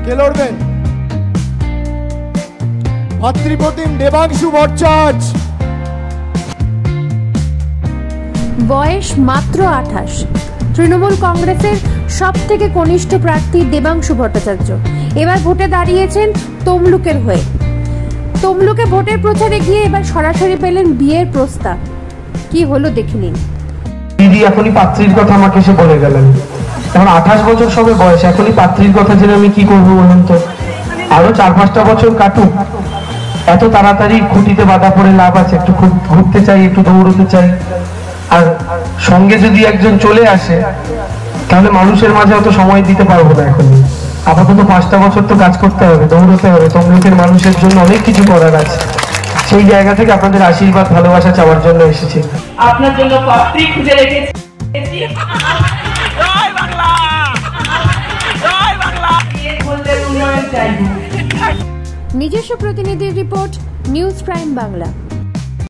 কে লড়বেন? ভাতৃপ্রতিম দেবাংশু ভট্টাচার্য। বয়স মাত্র 28। তৃণমূল কংগ্রেসের সব থেকে কনিষ্ঠ প্রার্থী দেবাংশু ভট্টাচার্য এবার ভোটে দাঁড়িয়েছেন তমলুকের হয়ে। তমলুকে ভোটের প্রচারে গিয়ে এবার সরাসরি পেলেন বিয়ের প্রস্তাব। কি হলো দেখে নিন। দিদি এখনই পাত্রীর কথা আমাকে এসে বলে গেলেন। এখন 28 বছর সবে বয়স, এখনই পাত্রীর কথা জেনে আমি কি করবো বলুন তো? আরো 4-5টা বছর কাটুক, এত তাড়াতাড়ি খুঁটিতে বাধা পড়ে লাভ আছে? একটু ঘুরতে চাই, একটু দৌড়তে চাই, আর সঙ্গে যদি একজন চলে আসে তাহলে মানুষের মাঝে অত সময় দিতে পারবো না। এখনই আপাতত 5টা বছর তো কাজ করতে হবে, দৌড়তে হবে, তমলুকের মানুষের জন্য অনেক কিছু করার আছে। সেই জায়গা থেকে আপনাদের আশীর্বাদ ভালোবাসা চাওয়ার জন্য এসেছি। আপনার জন্য পাত্রী খুঁজে রেখেছি। নিজস্ব প্রতিনিধির রিপোর্ট, নিউজ প্রাইম বাংলা।